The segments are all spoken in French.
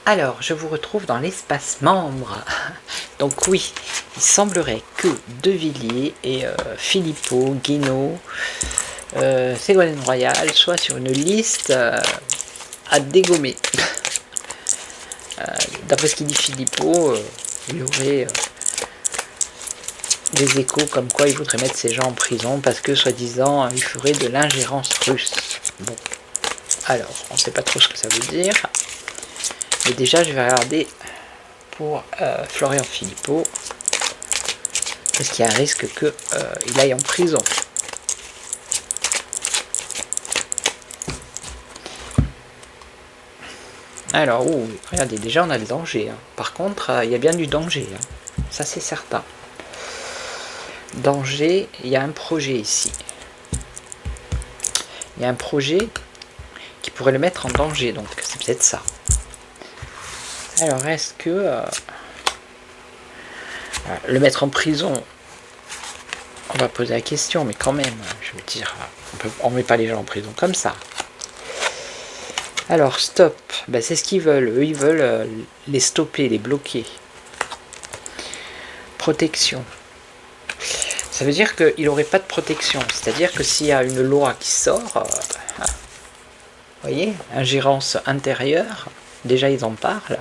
Alors, je vous retrouve dans l'espace membre. Donc oui, il semblerait que De Villiers et Philippot, Guénaud, Ségolène Royal soient sur une liste à dégommer. D'après ce qu'il dit Philippot, il y aurait des échos comme quoi il voudrait mettre ces gens en prison parce que, soi-disant, il ferait de l'ingérence russe. Bon, alors, on ne sait pas trop ce que ça veut dire. Mais déjà, je vais regarder pour Florian Philippot, parce qu'il y a un risque qu'il aille en prison. Alors, regardez, déjà on a le danger. Hein. Par contre, il y a bien du danger. Hein. Ça, c'est certain. Danger, il y a un projet ici. Il y a un projet qui pourrait le mettre en danger, donc c'est peut-être ça. Alors, est-ce que le mettre en prison, on va poser la question, mais quand même, je veux dire, on ne met pas les gens en prison comme ça. Alors, stop, ben, c'est ce qu'ils veulent. Eux, ils veulent les stopper, les bloquer. Protection. Ça veut dire qu'il n'aurait pas de protection. C'est-à-dire que s'il y a une loi qui sort, vous voyez, ingérence intérieure, déjà ils en parlent.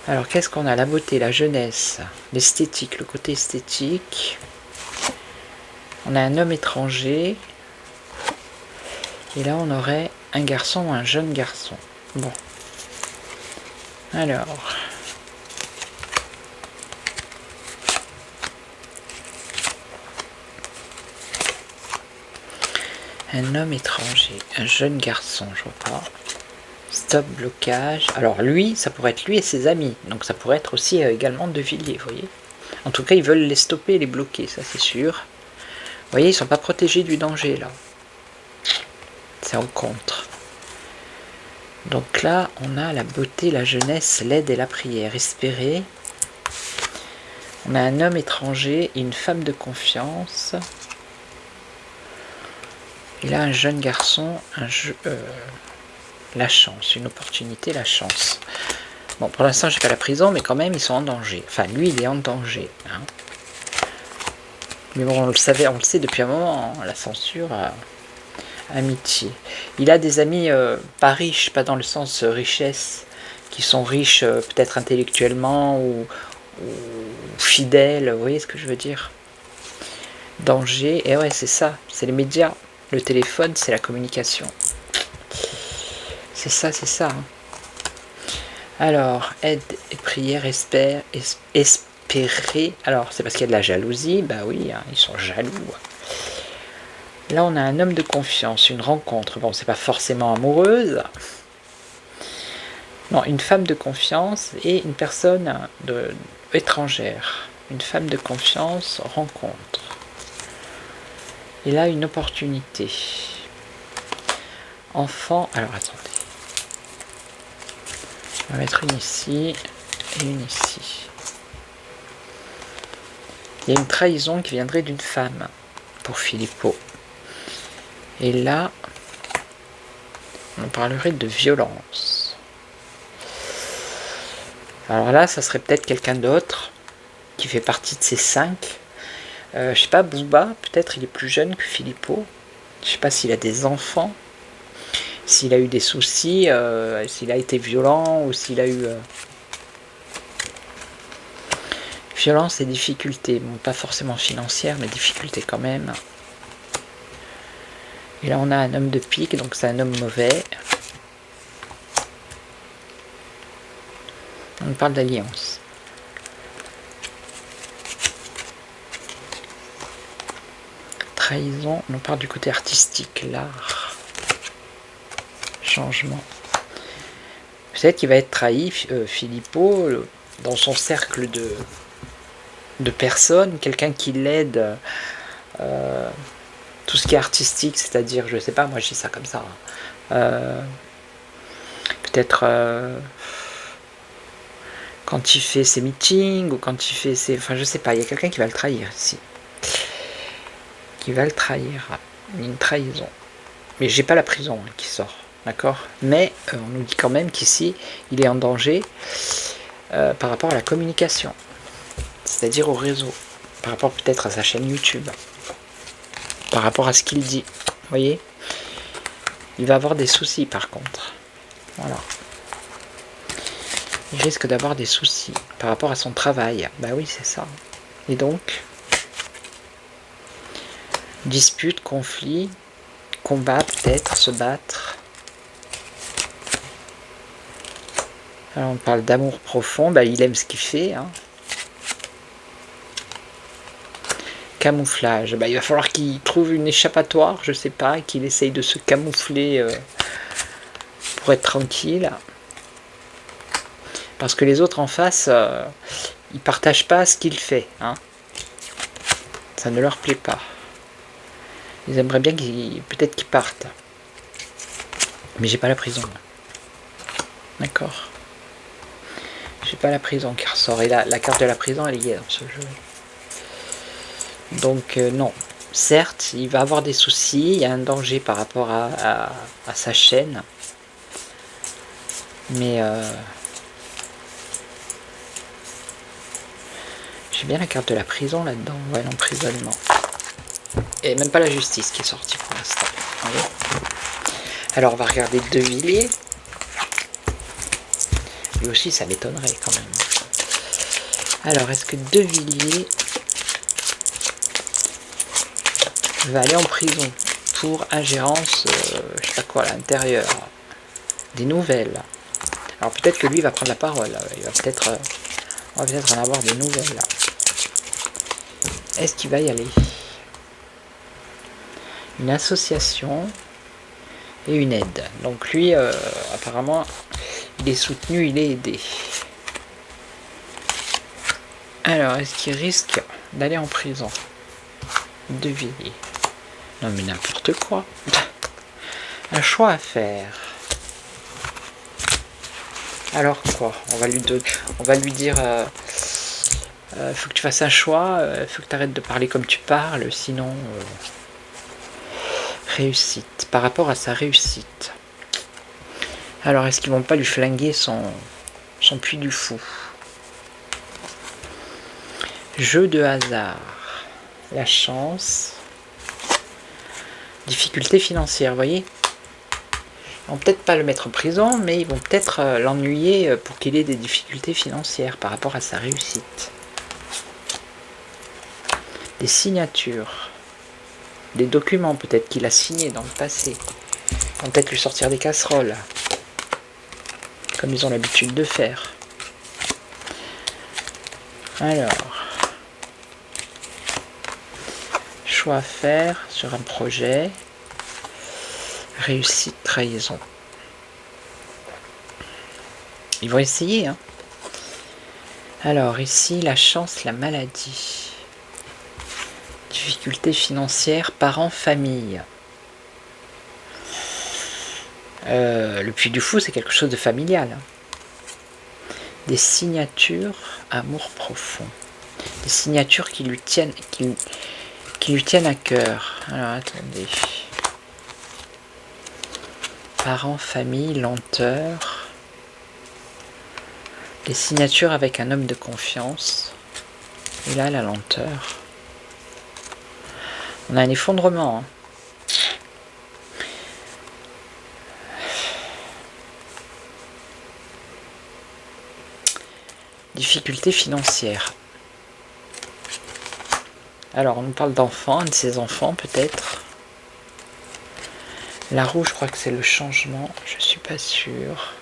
Alors, qu'est-ce qu'on a? La beauté, la jeunesse, l'esthétique, le côté esthétique. On a un homme étranger. Et là, on aurait un garçon ou un jeune garçon. Bon. Alors. Un homme étranger, un jeune garçon, je vois pas. Stop, blocage. Alors lui, ça pourrait être lui et ses amis. Donc ça pourrait être aussi également De Villiers, vous voyez. En tout cas, ils veulent les stopper, les bloquer, ça c'est sûr. Vous voyez, ils ne sont pas protégés du danger, là. C'est en contre. Donc là, on a la beauté, la jeunesse, l'aide et la prière. Espérer. On a un homme étranger et une femme de confiance. Et là, un jeune garçon, la chance, une opportunité, la chance. Bon, pour l'instant, j'ai pas la prison, mais quand même, ils sont en danger. Enfin, lui, il est en danger. Hein. Mais bon, on le sait depuis un moment, la censure, amitié. Il a des amis pas riches, pas dans le sens richesse, qui sont riches peut-être intellectuellement ou fidèles, vous voyez ce que je veux dire? Danger, et ouais, c'est ça, c'est les médias. Le téléphone, c'est la communication. C'est ça, c'est ça. Hein. Alors, aide et prière, espérer. Alors, c'est parce qu'il y a de la jalousie. Bah oui, hein, ils sont jaloux. Là, on a un homme de confiance, une rencontre. Bon, c'est pas forcément amoureuse. Non, une femme de confiance et une personne étrangère. Une femme de confiance, rencontre. Et là, une opportunité. Enfant. Alors, attendez. On va mettre une ici et une ici. Il y a une trahison qui viendrait d'une femme pour Philippot. Et là, on parlerait de violence. Alors là, ça serait peut-être quelqu'un d'autre qui fait partie de ces 5. Je sais pas, Booba, peut-être il est plus jeune que Philippot. Je sais pas s'il a des enfants. S'il a eu des soucis, s'il a été violent ou s'il a eu violence et difficultés. Bon, pas forcément financières, mais difficultés quand même. Et là, on a un homme de pique, donc c'est un homme mauvais. On parle d'alliance. Trahison, on parle du côté artistique, l'art. Changement. Peut-être qu'il va être trahi, Philippot, dans son cercle de personnes, quelqu'un qui l'aide, tout ce qui est artistique, c'est-à-dire, je sais pas, moi je dis ça comme ça, peut-être quand il fait ses meetings, ou quand il fait ses... Enfin, je sais pas, il y a quelqu'un qui va le trahir ici. Qui va le trahir, une trahison. Mais j'ai pas la prison qui sort. d'accord? Mais on nous dit quand même qu'ici, il est en danger par rapport à la communication, c'est-à-dire au réseau, par rapport peut-être à sa chaîne YouTube, par rapport à ce qu'il dit, vous voyez? Il va avoir des soucis par contre, voilà. Il risque d'avoir des soucis par rapport à son travail, bah oui c'est ça. Et donc, dispute, conflit, combat peut-être, se battre. Alors on parle d'amour profond, bah il aime ce qu'il fait, hein. Camouflage, bah il va falloir qu'il trouve une échappatoire, je sais pas, qu'il essaye de se camoufler pour être tranquille. Parce que les autres en face, ils partagent pas ce qu'il fait, hein. Ça ne leur plaît pas. Ils aimeraient bien peut-être qu'ils partent. Mais j'ai pas la prison. D'accord. J'ai pas la prison qui ressort. Et la carte de la prison, elle y est dans ce jeu. Donc non. Certes, il va avoir des soucis. Il y a un danger par rapport à sa chaîne. Mais j'ai bien la carte de la prison là-dedans. Ouais, l'emprisonnement. Et même pas la justice qui est sortie pour l'instant. Alors on va regarder De Villiers. Lui aussi ça m'étonnerait quand même. Alors est-ce que De Villiers va aller en prison pour ingérence, je sais pas quoi, à l'intérieur des nouvelles? Alors peut-être que lui va prendre la parole. Il va peut-être, on va peut-être en avoir des nouvelles. Est-ce qu'il va y aller? Une association et une aide. Donc lui, apparemment, il est soutenu, il est aidé. Alors, est-ce qu'il risque d'aller en prison? De Villiers. Non mais n'importe quoi. Un choix à faire. Alors quoi? On va lui dire faut que tu fasses un choix, faut que tu arrêtes de parler comme tu parles, sinon réussite. Par rapport à sa réussite. Alors est-ce qu'ils vont pas lui flinguer son puits du fou? Jeu de hasard. La chance. Difficulté financière, vous voyez? Ils vont peut-être pas le mettre en prison, mais ils vont peut-être l'ennuyer pour qu'il ait des difficultés financières par rapport à sa réussite. Des signatures. Des documents peut-être qu'il a signés dans le passé. Ils vont peut-être lui sortir des casseroles. Comme ils ont l'habitude de faire. Alors. Choix à faire sur un projet. Réussite, trahison. Ils vont essayer, hein. Alors ici, la chance, la maladie. Difficultés financières, parents, famille. Le puits du fou, c'est quelque chose de familial. Hein. Des signatures, amour profond. Des signatures qui lui tiennent à cœur. Alors attendez. Parents, famille, lenteur. Les signatures avec un homme de confiance. Et là, la lenteur. On a un effondrement. Hein. Difficultés financières. Alors, on nous parle d'enfants, un de ses enfants peut-être. La roue, je crois que c'est le changement. Je suis pas sûre.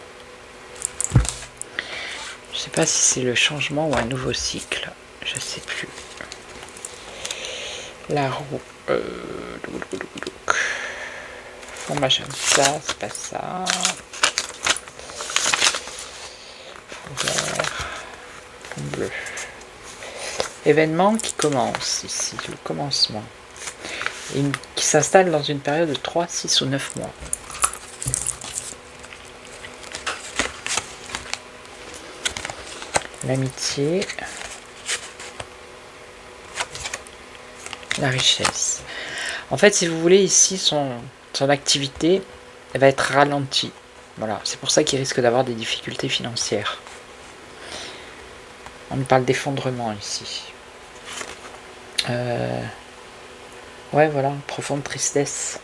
Je sais pas si c'est le changement ou un nouveau cycle. Je sais plus. La roue. Formation, ça, c'est pas ça. Vert. Bleu. Événement qui commence ici, le commencement. Et qui s'installe dans une période de 3, 6 ou 9 mois. L'amitié. La richesse. En fait, si vous voulez, ici, son activité, elle va être ralentie. Voilà, c'est pour ça qu'il risque d'avoir des difficultés financières. On nous parle d'effondrement ici. Ouais, voilà, profonde tristesse.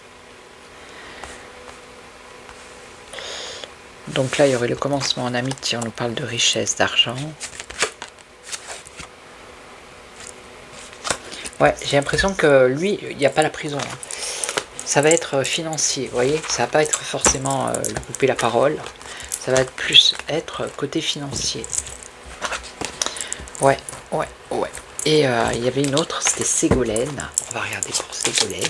Donc là, il y aurait le commencement en amitié, on nous parle de richesse, d'argent. Ouais, j'ai l'impression que lui, il n'y a pas la prison. Ça va être financier, vous voyez, ça va pas être forcément lui couper la parole. Ça va être plus être côté financier. Ouais. Et il y avait une autre, c'était Ségolène. On va regarder pour Ségolène.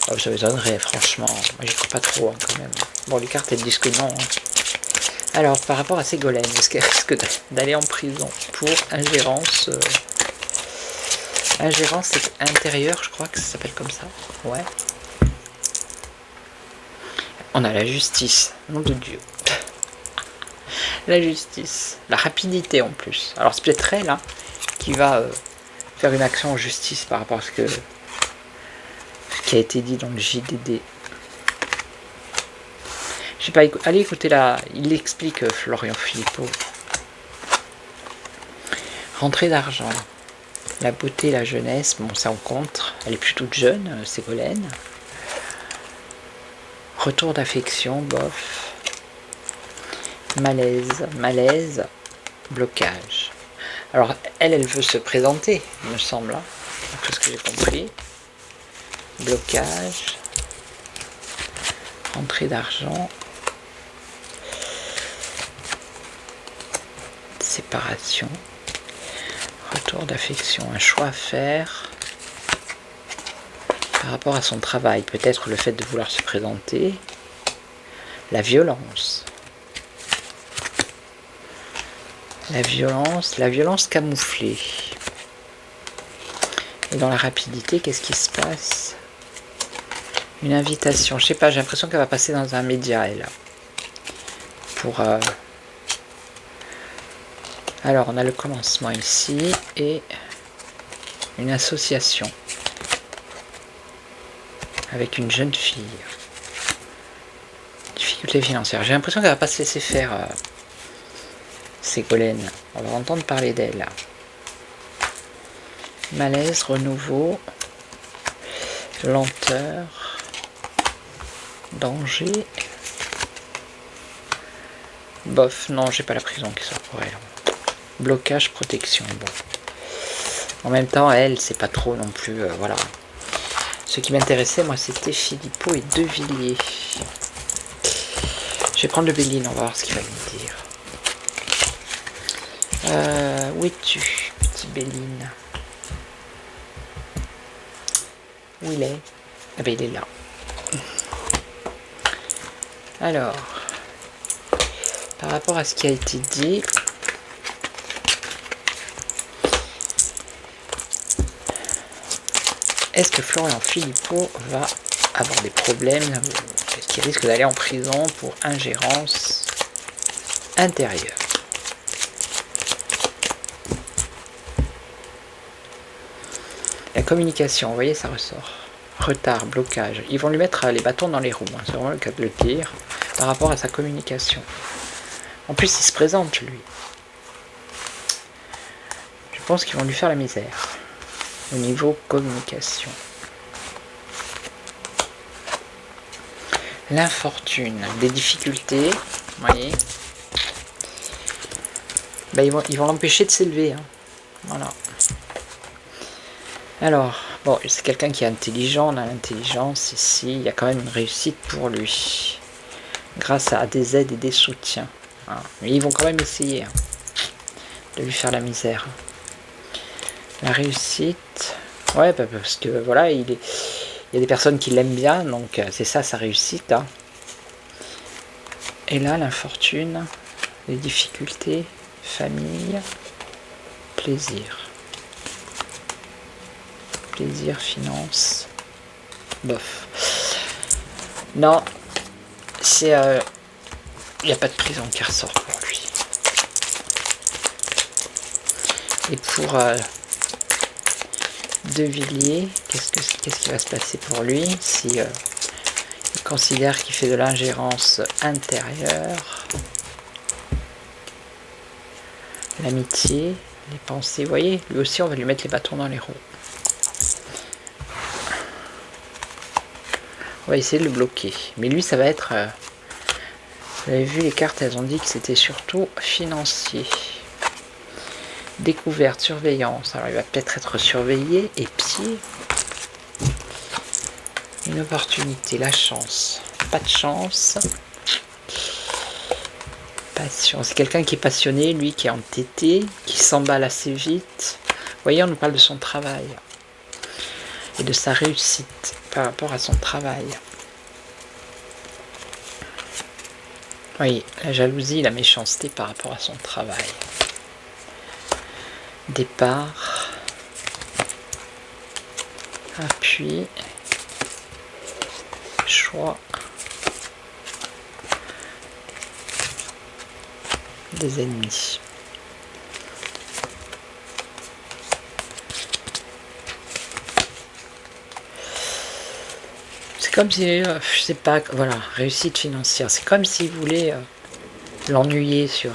Oh, ça m'étonnerait, franchement. Moi, j'y crois pas trop, hein, quand même. Bon, les cartes, elles disent que non. Hein. Alors, par rapport à Ségolène, est-ce qu'elle risque d'aller en prison pour ingérence ingérence intérieure, je crois que ça s'appelle comme ça. Ouais. On a la justice, nom de Dieu. La justice, la rapidité en plus. Alors c'est peut-être elle qui va faire une action en justice par rapport à ce qui a été dit dans le JDD. Je sais pas, allez écouter il explique Florian Philippot. Rentrée d'argent, la beauté, la jeunesse, bon ça on compte. Elle est plutôt jeune, Ségolène. Retour d'affection, bof. Malaise, blocage. Alors, elle veut se présenter, il me semble, d'après ce que j'ai compris. Blocage. Rentrée d'argent. Séparation. Retour d'affection. Un choix à faire. Par rapport à son travail, peut-être le fait de vouloir se présenter. La violence. La violence camouflée. Et dans la rapidité, qu'est-ce qui se passe? Une invitation. Je sais pas, j'ai l'impression qu'elle va passer dans un média, elle. Pour... Alors, on a le commencement ici et une association avec une jeune fille. Difficulté financière. J'ai l'impression qu'elle va pas se laisser faire... Ségolène, on va entendre parler d'elle. Malaise, renouveau, lenteur, danger. Bof, non, j'ai pas la prison qui sort pour elle. Blocage, protection, bon. En même temps, elle, c'est pas trop non plus, voilà. Ce qui m'intéressait, moi, c'était Philippot et De Villiers. Je vais prendre le Béline, on va voir ce qu'il va me dire. Où es-tu, petit Béline? Où il est? Ah ben il est là. Alors, par rapport à ce qui a été dit, est-ce que Florian Philippot va avoir des problèmes? Est-ce qu'il risque d'aller en prison pour ingérence intérieure? La communication, vous voyez, ça ressort. Retard, blocage. Ils vont lui mettre les bâtons dans les roues, hein, c'est vraiment le cas de le dire, par rapport à sa communication. En plus, il se présente, lui. Je pense qu'ils vont lui faire la misère. Au niveau communication. L'infortune, des difficultés, vous voyez. Ben, ils vont l'empêcher de s'élever. Hein. Voilà. Alors, bon, c'est quelqu'un qui est intelligent, on a l'intelligence ici, il y a quand même une réussite pour lui, grâce à des aides et des soutiens. Hein. Mais ils vont quand même essayer de lui faire la misère. La réussite, ouais, parce que voilà, il y a des personnes qui l'aiment bien, donc c'est ça sa réussite. Hein. Et là, l'infortune, les difficultés, famille, plaisir. Plaisir, finance, bof. Non, c'est... il n'y a pas de prison qui ressort pour lui. Et pour De Villiers, qu'est-ce qui va se passer pour lui si il considère qu'il fait de l'ingérence intérieure. L'amitié, les pensées, vous voyez, lui aussi on va lui mettre les bâtons dans les roues. On va essayer de le bloquer. Mais lui ça va être... vous avez vu les cartes, elles ont dit que c'était surtout financier. Découverte, surveillance. Alors il va peut-être être surveillé, épié. Une opportunité, la chance. Pas de chance. Passion. C'est quelqu'un qui est passionné, lui, qui est entêté, qui s'emballe assez vite. Vous voyez, on nous parle de son travail. Et de sa réussite par rapport à son travail. Oui, la jalousie, la méchanceté par rapport à son travail. Départ. Appui. Choix. Des ennemis. C'est comme si, je sais pas, voilà, réussite financière. C'est comme s'il voulait l'ennuyer sur...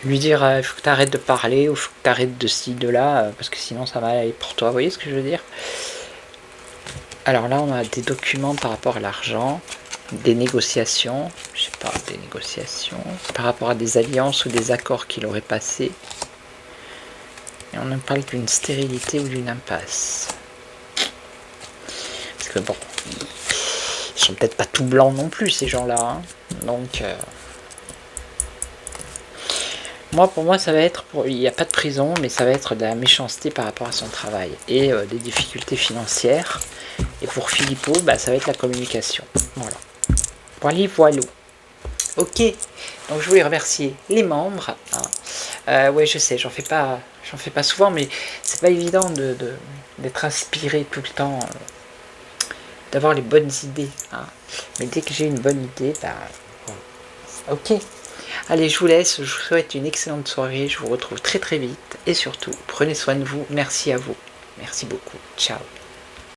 lui dire, il faut que tu arrêtes de parler, ou il faut que tu arrêtes de ci, de là, parce que sinon ça va aller pour toi. Vous voyez ce que je veux dire? Alors là, on a des documents par rapport à l'argent, des négociations, je sais pas, des négociations, par rapport à des alliances ou des accords qu'il aurait passés. Et on en parle d'une stérilité ou d'une impasse. Parce que bon, ils sont peut-être pas tout blancs non plus, ces gens-là. Hein. Donc, pour moi, ça va être, il n'y a pas de prison, mais ça va être de la méchanceté par rapport à son travail. Et des difficultés financières. Et pour Philippot, ça va être la communication. Voilà. Voilà. Ok, donc je voulais remercier les membres. Hein. Ouais, je sais, j'en fais pas souvent, mais c'est pas évident d'être inspiré tout le temps, d'avoir les bonnes idées. Hein. Mais dès que j'ai une bonne idée, ok. Allez, je vous laisse, je vous souhaite une excellente soirée, je vous retrouve très très vite. Et surtout, prenez soin de vous, merci à vous. Merci beaucoup, ciao.